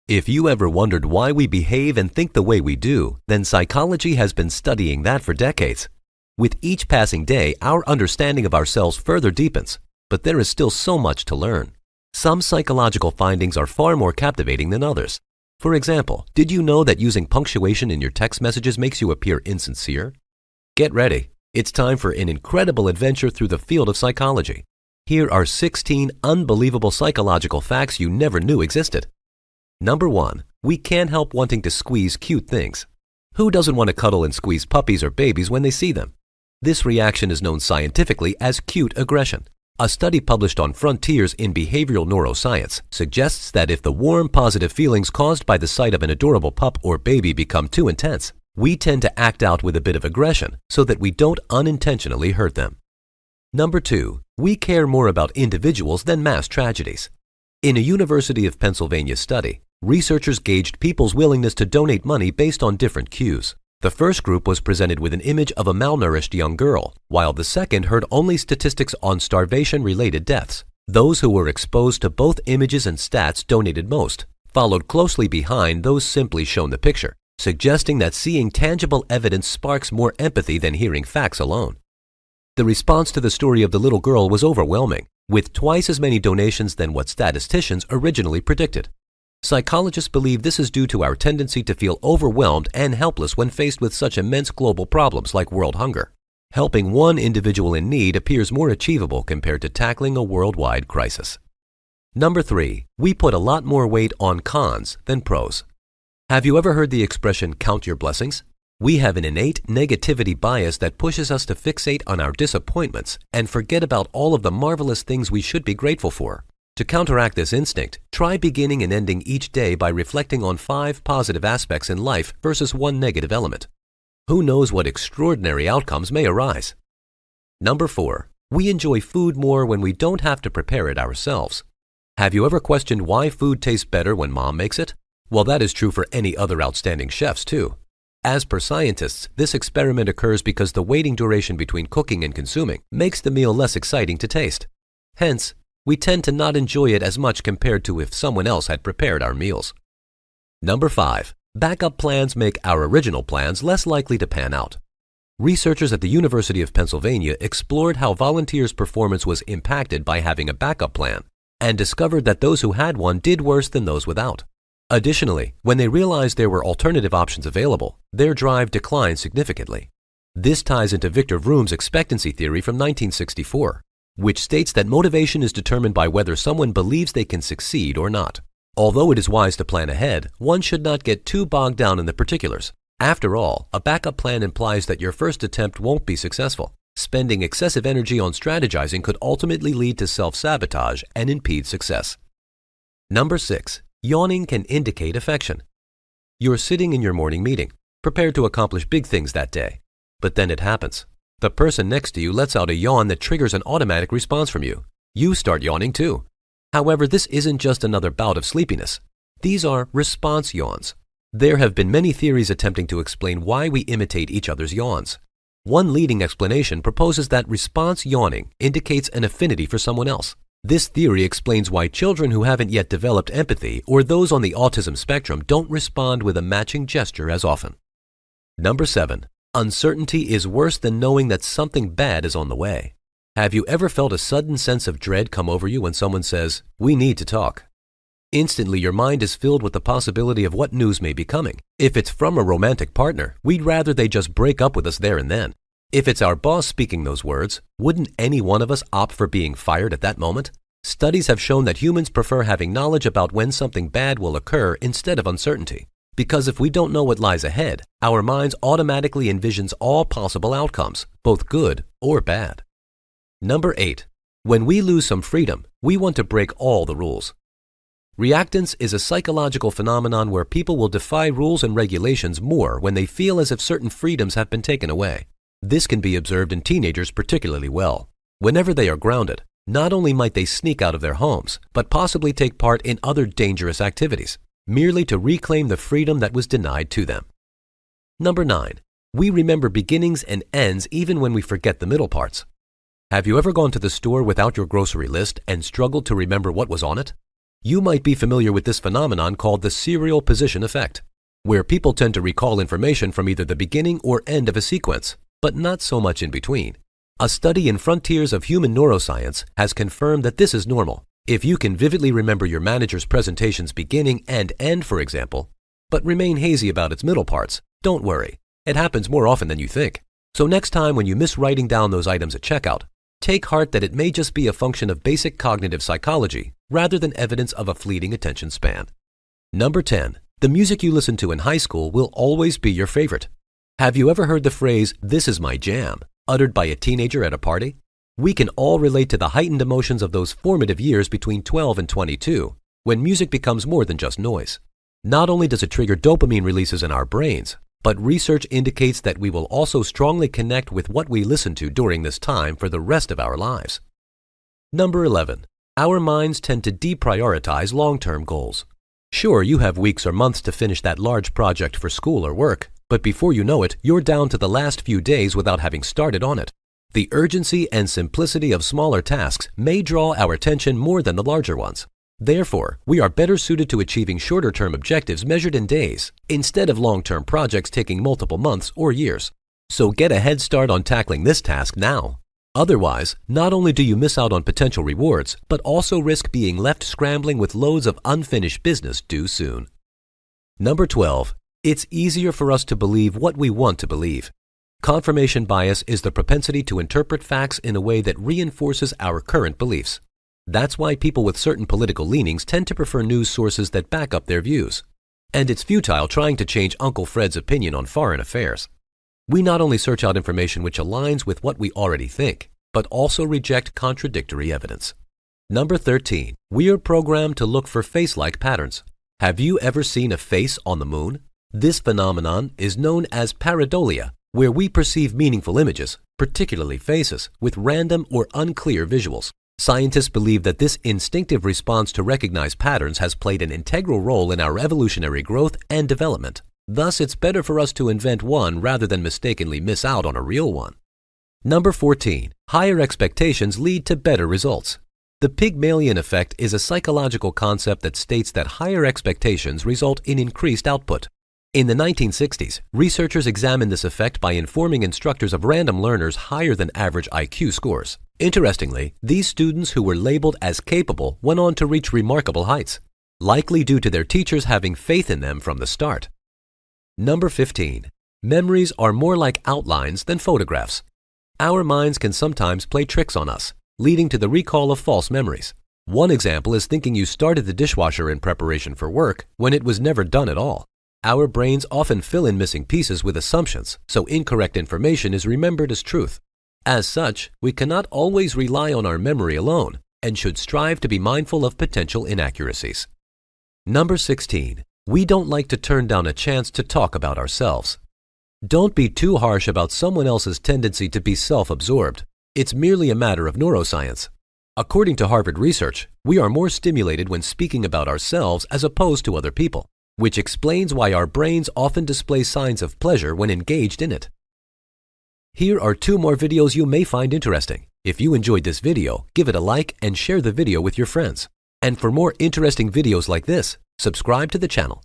If you ever wondered why we behave and think the way we do, then psychology has been studying that for decades. With each passing day, our understanding of ourselves further deepens, but there is still so much to learn. Some psychological findings are far more captivating than others. For example, did you know that using punctuation in your text messages makes you appear insincere? Get ready. It's time for an incredible adventure through the field of psychology. Here are 16 unbelievable psychological facts you never knew existed. Number 1. We can't help wanting to squeeze cute things. Who doesn't want to cuddle and squeeze puppies or babies when they see them? This reaction is known scientifically as cute aggression. A study published on Frontiers in Behavioral Neuroscience suggests that if the warm, positive feelings caused by the sight of an adorable pup or baby become too intense, we tend to act out with a bit of aggression so that we don't unintentionally hurt them. Number 2. We care more about individuals than mass tragedies. In a University of Pennsylvania study, researchers gauged people's willingness to donate money based on different cues. The first group was presented with an image of a malnourished young girl, while the second heard only statistics on starvation-related deaths. Those who were exposed to both images and stats donated most, followed closely behind those simply shown the picture, suggesting that seeing tangible evidence sparks more empathy than hearing facts alone. The response to the story of the little girl was overwhelming, with twice as many donations than what statisticians originally predicted. Psychologists believe this is due to our tendency to feel overwhelmed and helpless when faced with such immense global problems like world hunger. Helping one individual in need appears more achievable compared to tackling a worldwide crisis. Number 3. We put a lot more weight on cons than pros. Have you ever heard the expression, count your blessings? We have an innate negativity bias that pushes us to fixate on our disappointments and forget about all of the marvelous things we should be grateful for. To counteract this instinct, try beginning and ending each day by reflecting on 5 positive aspects in life versus 1 negative element. Who knows what extraordinary outcomes may arise? Number 4. We enjoy food more when we don't have to prepare it ourselves. Have you ever questioned why food tastes better when mom makes it? Well, that is true for any other outstanding chefs too. As per scientists, this experiment occurs because the waiting duration between cooking and consuming makes the meal less exciting to taste. Hence, we tend to not enjoy it as much compared to if someone else had prepared our meals. Number 5. Backup plans make our original plans less likely to pan out. Researchers at the University of Pennsylvania explored how volunteers' performance was impacted by having a backup plan and discovered that those who had one did worse than those without. Additionally, when they realized there were alternative options available, their drive declined significantly. This ties into Victor Vroom's expectancy theory from 1964. Which states that motivation is determined by whether someone believes they can succeed or not. Although it is wise to plan ahead, one should not get too bogged down in the particulars. After all, a backup plan implies that your first attempt won't be successful. Spending excessive energy on strategizing could ultimately lead to self-sabotage and impede success. Number 6. Yawning can indicate affection. You're sitting in your morning meeting, prepared to accomplish big things that day. But then it happens. The person next to you lets out a yawn that triggers an automatic response from you. You start yawning too. However, this isn't just another bout of sleepiness. These are response yawns. There have been many theories attempting to explain why we imitate each other's yawns. One leading explanation proposes that response yawning indicates an affinity for someone else. This theory explains why children who haven't yet developed empathy or those on the autism spectrum don't respond with a matching gesture as often. Number 7. Uncertainty is worse than knowing that something bad is on the way. Have you ever felt a sudden sense of dread come over you when someone says, "We need to talk"? Instantly, your mind is filled with the possibility of what news may be coming. If it's from a romantic partner, we'd rather they just break up with us there and then. If it's our boss speaking those words, wouldn't any one of us opt for being fired at that moment? Studies have shown that humans prefer having knowledge about when something bad will occur instead of uncertainty. Because if we don't know what lies ahead, our minds automatically envisions all possible outcomes, both good or bad. Number 8. When we lose some freedom, we want to break all the rules. Reactance is a psychological phenomenon where people will defy rules and regulations more when they feel as if certain freedoms have been taken away. This can be observed in teenagers particularly well. Whenever they are grounded, not only might they sneak out of their homes, but possibly take part in other dangerous activities, merely to reclaim the freedom that was denied to them. Number 9. We remember beginnings and ends even when we forget the middle parts. Have you ever gone to the store without your grocery list and struggled to remember what was on it? You might be familiar with this phenomenon called the serial position effect, where people tend to recall information from either the beginning or end of a sequence, but not so much in between. A study in Frontiers of Human Neuroscience has confirmed that this is normal. If you can vividly remember your manager's presentation's beginning and end, for example, but remain hazy about its middle parts, don't worry. It happens more often than you think. So next time when you miss writing down those items at checkout, take heart that it may just be a function of basic cognitive psychology rather than evidence of a fleeting attention span. Number 10. The music you listen to in high school will always be your favorite. Have you ever heard the phrase, "This is my jam," uttered by a teenager at a party? We can all relate to the heightened emotions of those formative years between 12 and 22, when music becomes more than just noise. Not only does it trigger dopamine releases in our brains, but research indicates that we will also strongly connect with what we listen to during this time for the rest of our lives. Number 11. Our minds tend to deprioritize long-term goals. Sure, you have weeks or months to finish that large project for school or work, but before you know it, you're down to the last few days without having started on it. The urgency and simplicity of smaller tasks may draw our attention more than the larger ones. Therefore, we are better suited to achieving shorter-term objectives measured in days, instead of long-term projects taking multiple months or years. So get a head start on tackling this task now. Otherwise, not only do you miss out on potential rewards, but also risk being left scrambling with loads of unfinished business due soon. Number 12. It's easier for us to believe what we want to believe. Confirmation bias is the propensity to interpret facts in a way that reinforces our current beliefs. That's why people with certain political leanings tend to prefer news sources that back up their views. And it's futile trying to change Uncle Fred's opinion on foreign affairs. We not only search out information which aligns with what we already think, but also reject contradictory evidence. Number 13. We are programmed to look for face-like patterns. Have you ever seen a face on the moon? This phenomenon is known as pareidolia, where we perceive meaningful images, particularly faces, with random or unclear visuals. Scientists believe that this instinctive response to recognize patterns has played an integral role in our evolutionary growth and development. Thus, it's better for us to invent one rather than mistakenly miss out on a real one. Number 14. Higher expectations lead to better results. The Pygmalion effect is a psychological concept that states that higher expectations result in increased output. In the 1960s, researchers examined this effect by informing instructors of random learners' higher than average IQ scores. Interestingly, these students who were labeled as capable went on to reach remarkable heights, likely due to their teachers having faith in them from the start. Number 15. Memories are more like outlines than photographs. Our minds can sometimes play tricks on us, leading to the recall of false memories. One example is thinking you started the dishwasher in preparation for work when it was never done at all. Our brains often fill in missing pieces with assumptions, so incorrect information is remembered as truth. As such, we cannot always rely on our memory alone and should strive to be mindful of potential inaccuracies. Number 16. We don't like to turn down a chance to talk about ourselves. Don't be too harsh about someone else's tendency to be self-absorbed. It's merely a matter of neuroscience. According to Harvard research, we are more stimulated when speaking about ourselves as opposed to other people, which explains why our brains often display signs of pleasure when engaged in it. Here are 2 more videos you may find interesting. If you enjoyed this video, give it a like and share the video with your friends. And for more interesting videos like this, subscribe to the channel.